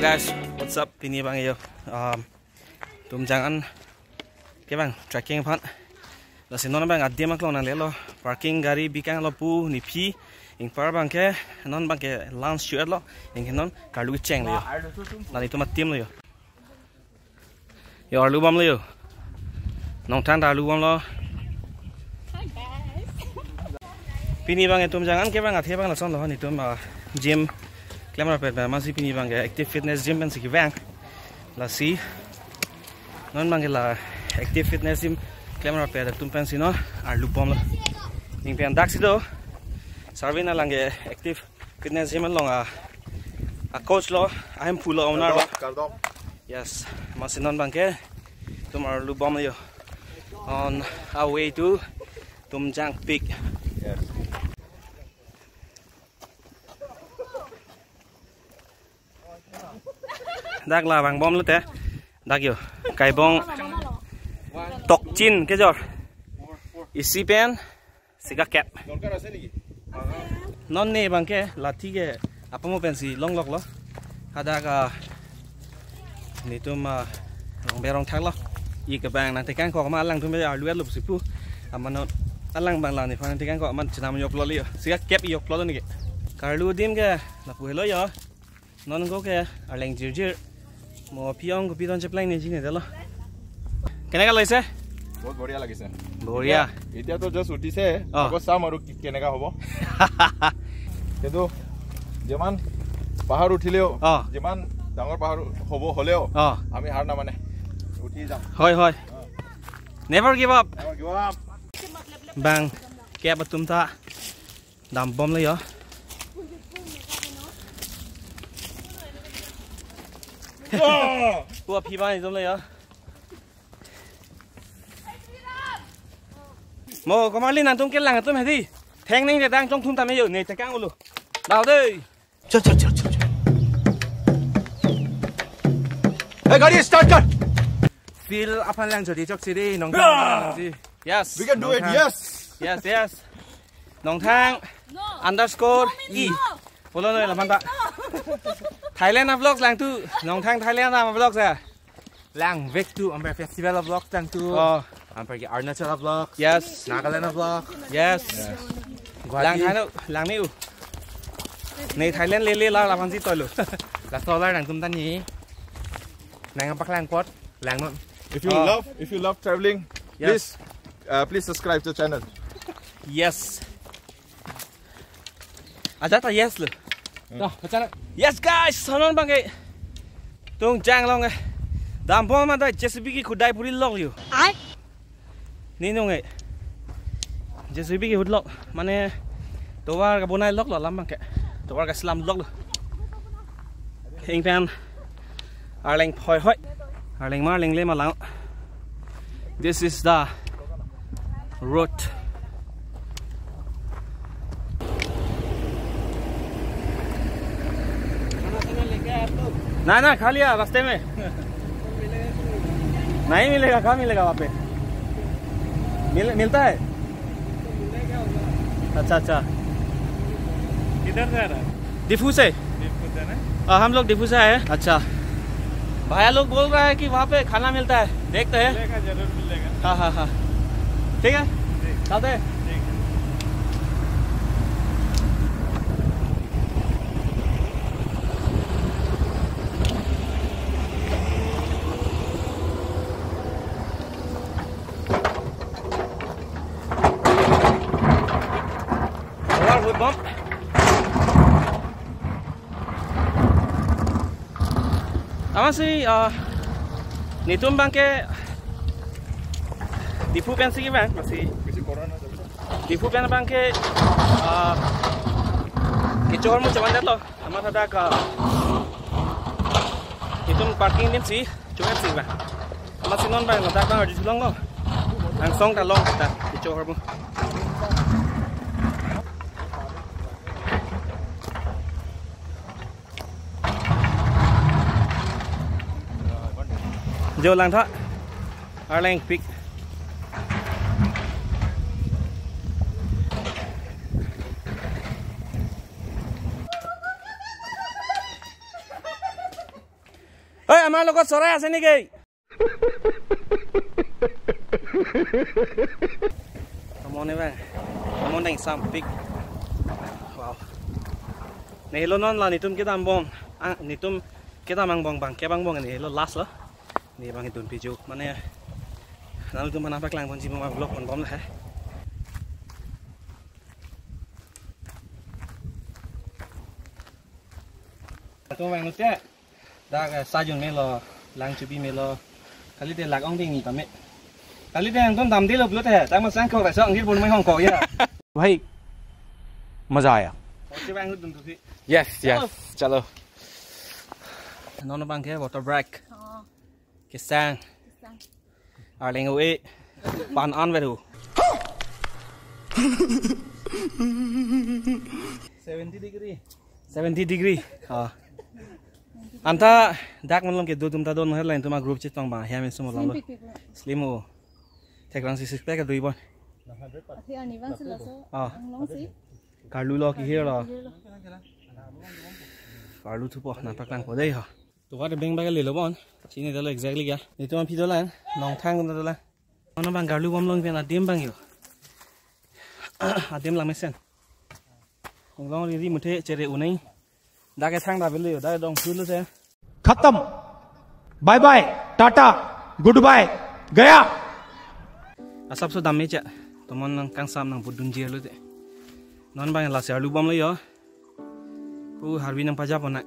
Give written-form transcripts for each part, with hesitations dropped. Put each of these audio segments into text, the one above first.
guys, what's up? Pini bang yo. Tum jangan ke bang tracking pan. La sinon bang adde mak lo na le lo parking gari bikang lo pu ni phi ing par bang ke non bang ke lunch shoot lo ing non karlu cheng lo yo. La ni tum tim lo yo. Yo arlu bam lo yo. Nong tan arlu bam lo. Pini bang tum jangan ke bang athe bang la son lo ni tum gym Glamour pet masih pini bang active fitness gym kan sih bang lah si non bang la active fitness gym glamour pet tum pen sih no arlu pom lah ning pen dak sih do sarvina lang active fitness gym long a coach lo I'm full owner lo yes masih non bang ke tum arlu pom yo on our way to Tumjang Peak. Dak là bằng bom luôn thế, dak yo, cái bong tóc chin cái giờ, isi pen, siga cap, non ne bang ke, lati ke, apa mau pensi long lock lo, ada ka, ni tu ma, long berong thang lo, i ke bang nanti kan kau alang tu macam luar lup sipu, aman alang bang lah ni, nanti kan kau aman cenam yok lo liyo, siga cap yok lo ni ke, kalau dim ke, lapu hello yo, non kau ke, aleng jir mau pion kopi don ceplang nih sini deh lo. Kenapa kalau iseh? बहुत बढ़िया लगे सर बढ़िया इतिया तो जस्ट उठी से आगो साम आरो केनेका हबो কিন্তু যেমান পাহাড় উঠিলেও যেমান ডাঙৰ পাহাড় হবো হলেও আমি হার না মানে উঠি যাম হয় হয় never give up bang kaya betum ta dam bom le yo Ua phi ba ni dom le yo Mo có lên tum cái làng tum hay đi thang này để đang trong thun tam này tại cang luôn đào đây chờ Hey गाड़ी start कर feel apa lang jadi jok sini nong yes we can do it yes nong thang underscore e follow nơi là bạn bạn Thailand vlog lang tu nong thang Thailand là vlog ra lang Vic tu ambil festival vlog lang tu am pergi Arunachal vlog yes Nagaland vlog yes lang Thái đâu lang niu này Thailand lên la làm gì tôi luôn là so lang tum tan nhí lang bắc lang quất lang luôn if you love traveling please subscribe to the channel yes aja ta yes luôn rồi channel yes guys sonon bang cái tung jang long cái đam bom mà đây JCB cái khudai puri log liu ai ni nong cái JCB cái hud log mana towar cái bonai log lo lam bang cái towar cái slam log lo hình fan arleng phoi hoi arleng mar leng le ma lang this is the road ना खा लिया रास्ते में नहीं मिलेगा कहाँ मिलेगा वहाँ पे मिलता है अच्छा किधर जा रहा है डिफू से हम लोग डिफू से आए हैं अच्छा भाया लोग बोल रहा है कि वहाँ पे खाना मिलता है देखते हैं जरूर मिलेगा हाँ ठीक है चलते हैं Masih nitum bang ke difu pen sih bang masih difu pen bang ke kecor mu cuman datlo sama ada ka nitum parking nim sih cuman sih bang masih non bang nggak bang di sulong lo langsung talong dah kecor mu Jo lang tha Arleng Peak Oi, amar logot sorai ase niki? Come on, bang. Come on, dang some big. Wow. Nih lo non lah nitum kita ambong. Nitum kita mangbong bang. Kaya bangbong ni lo last lah. Ni bang itu piju. Mana ya? Lalu tu mana apa kelang pun cuma vlog pun bom lah. Tu bang nu cek. Dah sajun melo, lang cubi melo. Kali dia lag ong ding ni kami. Kali dia yang tu dam dia lo belut ya. Tapi masa kau rasa angin pun main Hong Kong ya. भाई मजा आया Yes, चलो non bunk है water break किसान आलेंगे वे पान आन बेरू 70 degree हाँ अंता दाग मन लोग के दो तुम ता दोनों हेडलाइन तुम्हारा ग्रुप चित पंग बा है मैं सुमो लालो स्लिम हो टेक्रांग सिक्स पैक दुई बन Carlu lo ki here lo. Carlu tu po na paklang po dai ha. Tu wa de beng ba le lo bon. Sini dalo exactly kya. Ni tu phi dolan nong thang kun dolan. Ono bang Carlu bom long pen adem bang yo. Adem lang mesen. Ong long ri muthe chere unai. Da ke thang da bele yo da dong thu lo se. खत्म bye bye tata goodbye गया Asap so dam meja. Tomon nang kang sam nang budun jer lo de. Non bang la ser lu bom lo yo. Pu harbi nang pajap ona.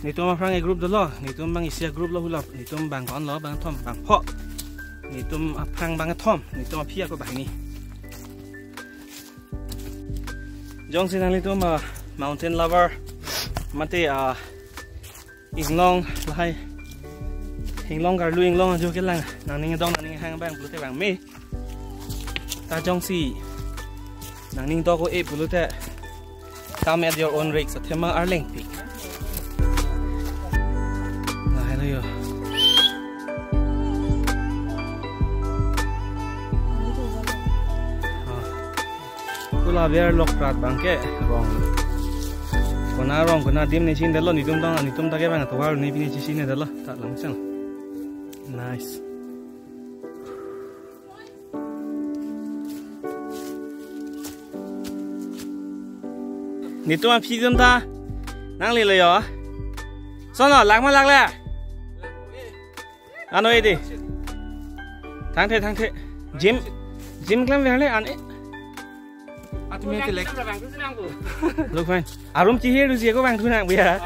Ni tu ma frang e group do lo, ni tu bang isia group lo hulap, ni tu bang kon lo bang thom bang pho. Ni tu frang bang thom, ni tu phia ko bang ni. Jong sin ang li tu ma mountain lover. Mate Inglong lai Inglong Carlu Inglong jo cái lang nang ning dong nang ning hang bang plu te bang me ta jong si nang ning to ko e plu te come at your own risk thema arling pi na hello yo kula bear lok prat bang ke wrong Kona rong kona dim ni chin dalo ni tum dong ni tum ta ke bang to war ni pi ni chin ne dalo ta lang chang nice ni tum phi tum ta nang le le yo so no lag ma lag le ano e di thang the gym klam ve le an e Look fine. Arum chi here rusia ko bang thu nang bia.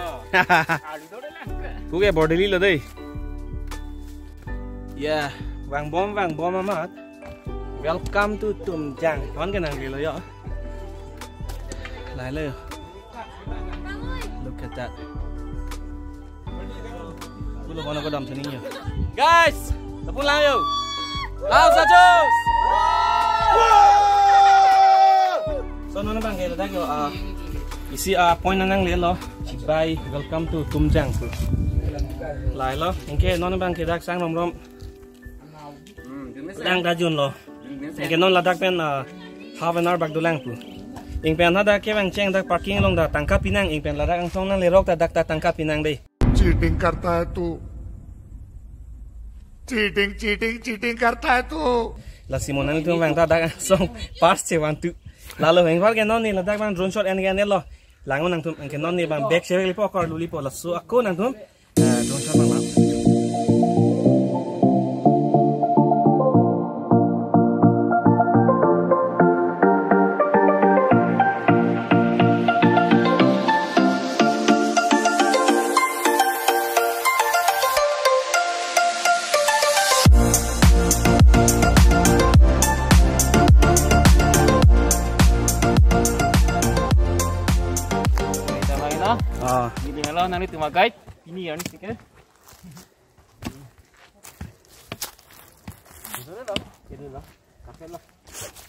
Ku ke body lo dei. Yeah, bang bom amat. Welcome to Tumjang. Kon ke nang lo yo. Lai lo. Look at that. Ku lo kono ko dam sini yo. Guys, tapun lang yo. Lao sa chos. So no bang kaya tayo isi point na nang lelo bye welcome to Tumjang lai lo ingke non bang kaya sang rom dang dajun lo ingke non ladak pen half an hour bak dulang pu ingpen hada ke bang cheng dak parking long da tangka pinang ingpen ladak ang song nang lerok ta dak ta tangka pinang dei cheating करता है तू चीटिंग करता है तू la simonan tu bang ta dak song pass che wan tu lalu yang war ke non ni ladak bang drone shot en ge nelo langon nang tum ke non ni bang back share lipo kor lulipo la su aku nang tum drone shot bang Ini hello nang ni tuma guide. Ini ya ni sikit.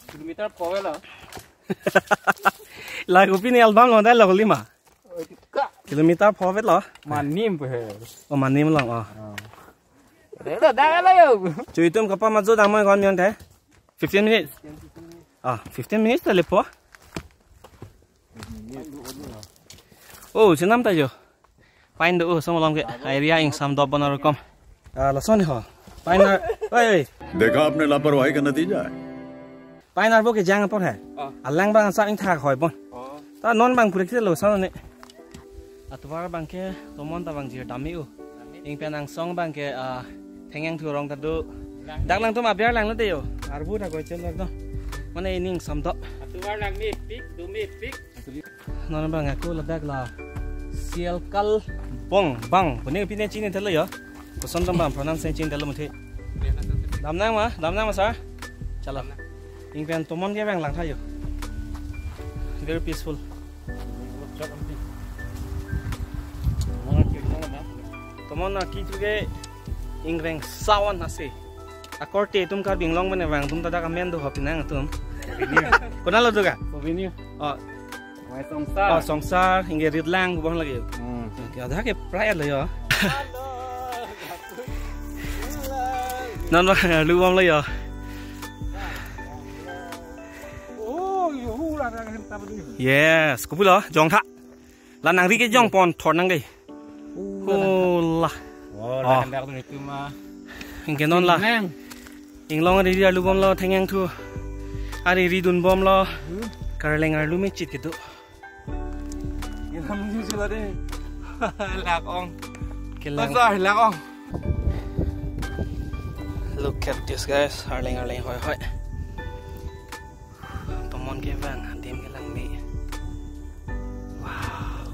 Kilometer power lah. Lagu pini album lo dah lagu 5 kilometer power lo. Manim pe. Oh manim lang Dah dah lah yo. Cuy tum kapal mazu dah mau kon mian teh. 15 minutes. 15 minutes dah lepo. Oh, senam tayo. Pain do sama long ke area ing sam dop bana rokom. Lason ho. Painar. Oi. देखा आपने लापरवाही का नतीजा है Painar bo ke jang por hai. Alang bang sa ing thak hoi bon. Ta non bang purik se lo sa ne. Atwar bang ke tomon ta bang jir dami u. Ing penang song bang ke thengeng thu rong ta do. Dak lang to ma biar lang la de yo. Arbu ta ko chen do. Mane ning sam do. Atwar lang mi pik, du mi pik. Non bang aku la bag la. Sial kal bong bang. Pune pine chin thel yo. Ko son tam bang pronounce chin thel mo the. Dam nang ma sir. Chala. Ing pen tomon ke bang lang tha yo. Very peaceful. Tomon na ki tuge ing reng sawan ase. Akorte tum kar binglong mane wang tum tada kamen do hopinang tum. Kona lo duga? Provini. Oh, Wai songsar. oh songsar hinge ridlang bong lagi. Ke adha ke prai lo yo. Non ba lu bom lo yo. Oh, yu la ra ta budi. Yes, kupulo jong tha. Lan nang ri ke jong pon thor nang gai. Oh la. Oh, la kan dak tu itu mah. Hinge non la. Ing long ri lu bom lo thengyang thu. Ari ri dun bom lo. Karleng ar lu me chit kitu. Ye ham ni sila de. Lak ong. Kelang. Pasar lak ong. Look at this guys, harling hoi hoi. Tomon ke van, dim ke lang me. Wow.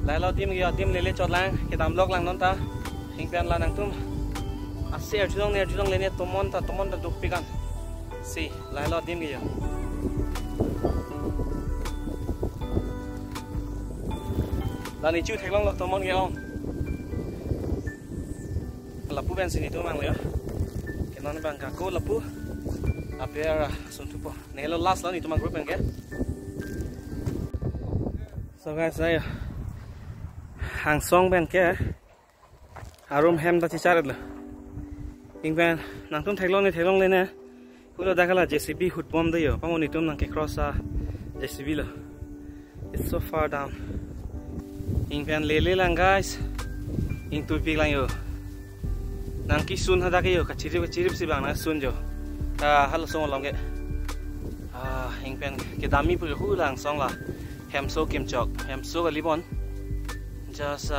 Lai lo dim lele chot lang, ke dam lok lang non ta. Hing pen la nang tum. Aser judong lene tomon ta duk pikan. Si, lai lo dim ge yo. Là này chưa thấy long tôm món nghe không? Là pu ben sini tu mang leo. Cái nó bằng cả cô là pu. Apera sun tu po. Này lo last là ni tu mang group ben ke. So guys, đây hàng song ben ke. Arum hem ta chicharet la. Ing ben nang tum thấy long lên nè. Pulo dakala JCB hut bomb đây yo. Pamoni tum nang ke cross JCB la. It's so far down. Ing pen lele lang guys. Ing tupik lang yo. Nang ki sun hada ke yo kachirip si bang na sun jo. Hal song long ke. Ing pen ke dami pu hu lang song la. Hem so kim chok, hem so ga libon. Just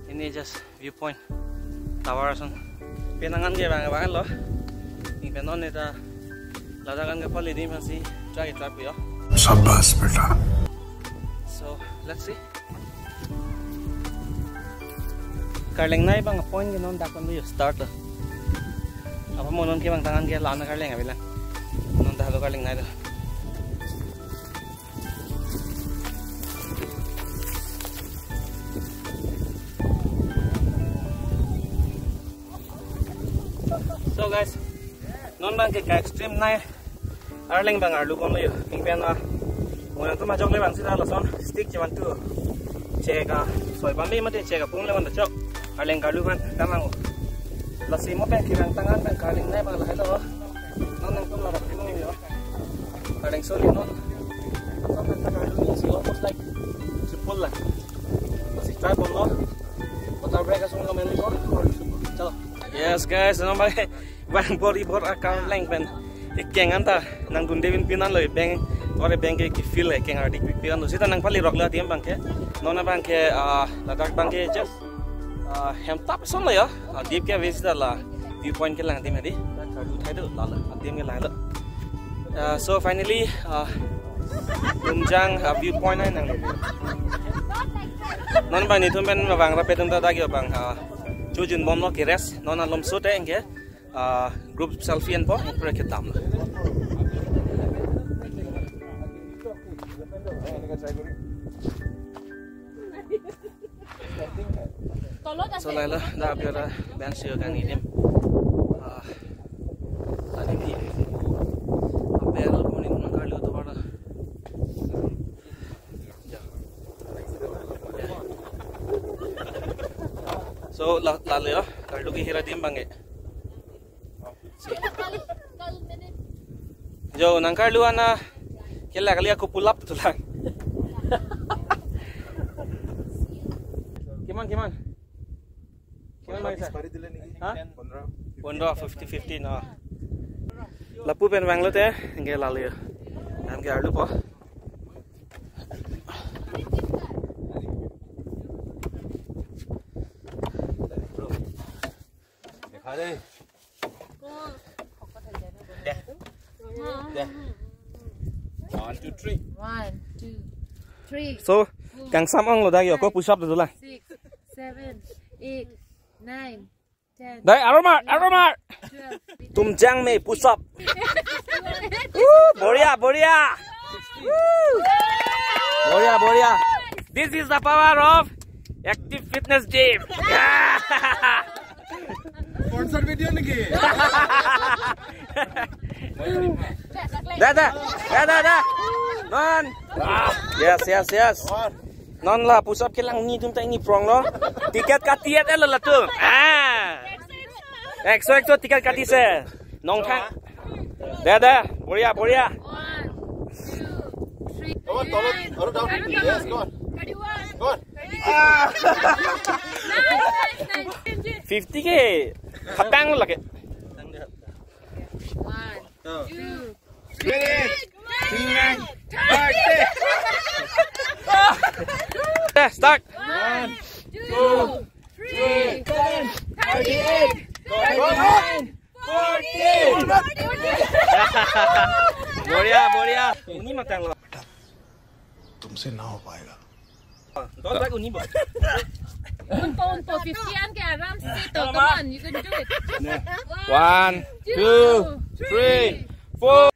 ini just viewpoint. Tower son. Penangan ke bang lo. Ing pen on eta ladagan ke pali dim si try it up yo. शाबाश बेटा So let's see. Karleng nai bang point ke non dakon yo start la. Apa mo non ke bang tangan ke lana karleng abila. Non dah lo karleng nai do. So guys, non bang ke extreme nai arleng bang arlu kom yo. Pingpen Muna tu majok le bang sida lason stick jaman tu ceka soy bambi mate ceka pung le bang chok arleng kalu ban tamang lasi mo pen kirang tangan pen karling nai bang la hello non nang tum la bak tinong yo arleng so li non non ta kalu ni si almost like to pull la lasi try bom no motor brake asung lo men ko chalo yes guys non bang body bor akar leng pen ikeng anta nang dun devin pinan lo beng और बैंक के फील है केंग आर्टिक पिरान तो सीता नंग पाली रॉक लाती है बैंक के नोना बैंक के लद्दाख बैंक के जस्ट हम ताप सोन लो यार दीप के वेस्ट ला व्यू पॉइंट के लंग में दी उठाई दो लाल दीप के लाल so finally Tumjang view point है नंग नॉन बा नी तुम बang rape tum ta gi bang chujun bom lo ke res nona lom so te engke group selfie en po pre ke tam So laila da biara ban sio kan idim tadi ki apel konin nakarlu to bada So lalu ya, kalau kita hira dim bangge. Jo, nangkar lu ana, kali aku pull up tu lah. Kiman? Hah? 50-50 na. Lapu pen banglo te, enggak lalu ya. Namke arlu po. One, two, three. 1, 2, 3, So, kang samang lo dah yo, kau push up tu lah. 6, 7, 8, 9, 10, Dai, aromar. 12, Tumjang me push up. Boria. Boria. This is the power of Active Fitness Gym. Sponsor video lagi. Dah. Non. Yes. Non lah push up kelang ni tum tak ni prong lo. Tiket katiat elo lah tum. Exo tiket kati se. Nong thang. Dah. Boria. 1, 2, 3, Come on, down. Yes, go on. 50 ke. Kapang lo lagi. 1, 2, 3, Start. 1, 2, 3, 38, 39, 40. Boria. Uni matang lo. तुमसे ना हो पाएगा Don't like uni bo. Unpo, 50 ke aram sito. Come on, you can do it. 1, 2, 3, 4.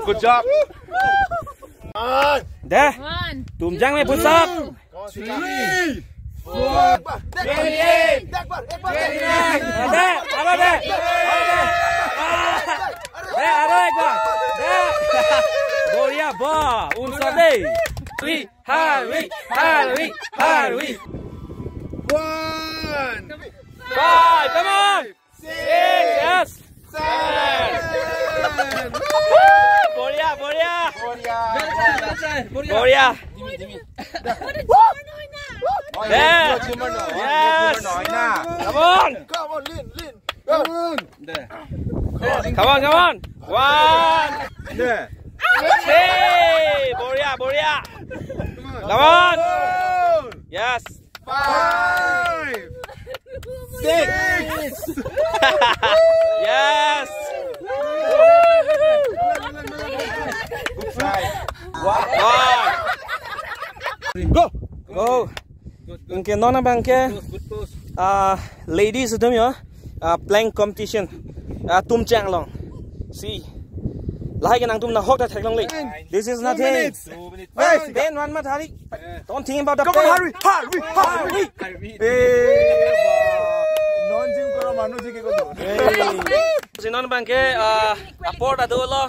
Good job. Dah. 1, Tumjang me push up. 3, 4, 38. Boria ba. Unsa deh. Harwi. 1, 5, come on. 6, yes. 7. Boria. Yes. Come on, lean. Come on. 1. Hey, Boria. Come on. Yes. 5, 6. Yes. Go. Inke nona bangke. Ladies itu ya. Plank competition. Tumjang long. See. Lahai ke nang tum na hok ta thek long le. This is nothing. 2 minutes. Wait, Ben one mat hari. Don't think about the Come on, hurry. Non-gym kora manu ji ke ko do. Sinon bangke apport adu lo.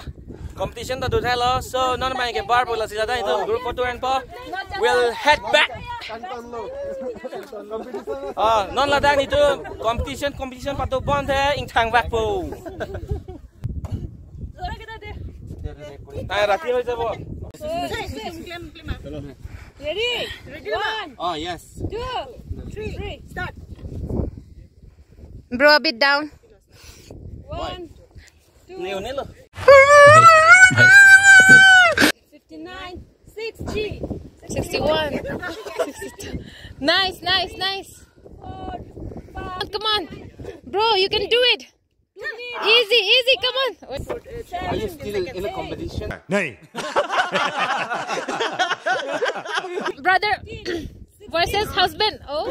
Competition ta duthai lo. So non bangke bar bola sila dai itu group photo and po. We'll head back. Non la dang itu competition patu bond hai ing thang back po. Nah, rati hoy jabo. Ready? 1, Oh, yes. 2, 3, start. Bro, a bit down. 1, 2, Neo nelo. 59, 60, 61, 62. Nice. 4, 5. Come on. Bro, you can do it. Easy, come on. Are you still in a competition? नहीं Brother versus husband. Oh.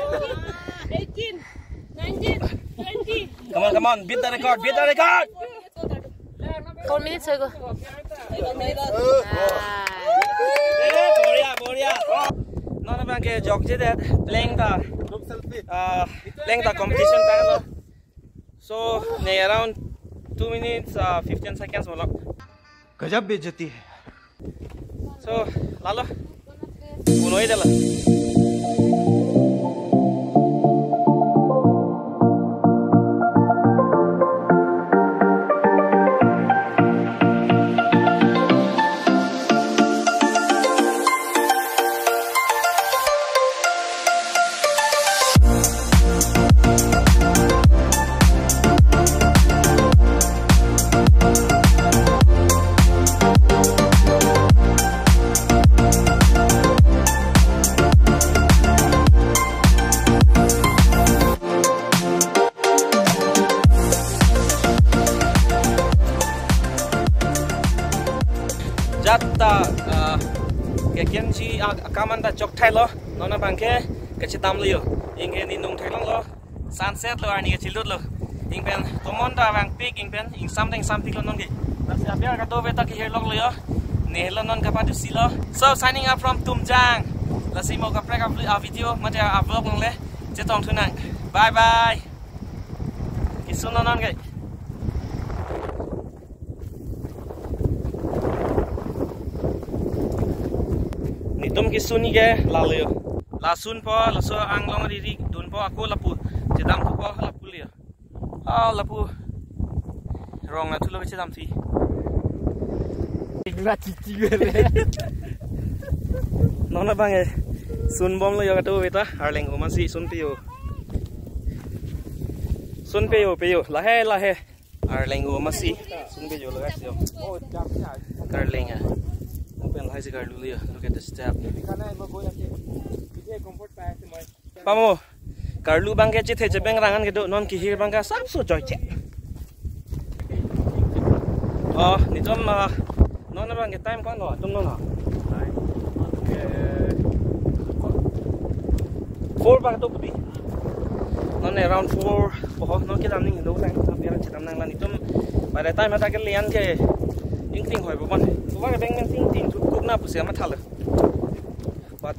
18, 19, 20. Come on, beat the record. 4 minutes ago. Boria. bangke jog je that playing the competition panel. So ne around 2 minutes 15 seconds wala. गजब बेइज्जती है. So lalo unoi dela. Jatta kekian ji akaman da jok thai lo nona bangke kechi tam liyo inge ni nung thai long lo sunset lo ani kechi lut lo ing pen tomon da bang pik ing pen ing something lo non ge lasi abia ka do beta ki her lok lo yo ne lo non ka pa du si lo. So signing up from Tumjang lasi mo ka prek a video ma ja a vlog long le je tong thu nang bye bye kisun non ge. Tum kisuni ke lalu lasun po laso anglong diri dun po aku lapu jedam tu po lapu lia lapu rong na tu lo jedam ti igla cici gele nona bange sun bom lo yo katu beta arleng umasi sun peyo lahe arleng umasi sun peyo lo gasio karleng Lai si Carlo, look at the step. Pamo, Carlo bangke cete jebeng rangan gitu non kihir bangka sapso joy cek. Oh, ni tom non bangke time kan lo, tum non. 4 bang tu putih. Non around 4, oh non kita ning do lang, biar kita nang lan itum. Pada time ada kalian ke ting hoi bapon. Wa ka beng ting kuk na pusia ma thal. But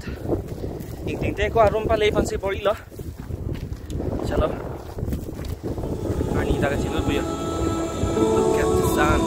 ting te ko arum pa le pan si pori lo. Chalo. Ani daga chilu buya. Look at the sun.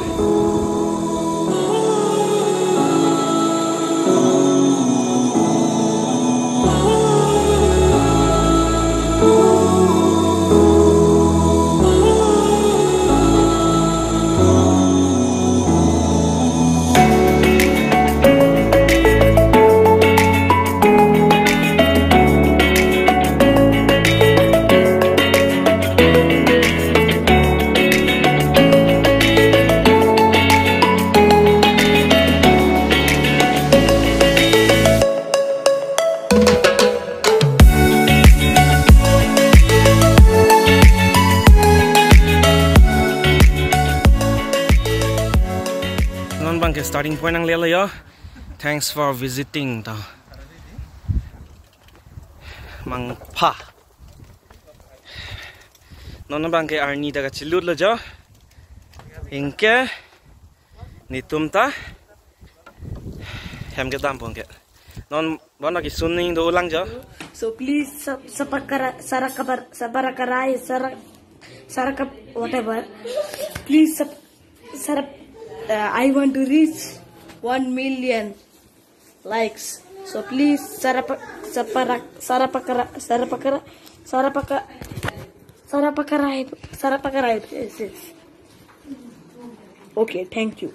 Starting point ang lela yo. Thanks for visiting ta Mangpa. Nona bangke arni daga chilut lo jo. Inke nitum ta hem ke tampon ke. Non bona ki sunning do ulang jo. So please sabarakarai sarakap whatever. Please I want to reach 1 million likes. So please sarapakarai. Okay, thank you.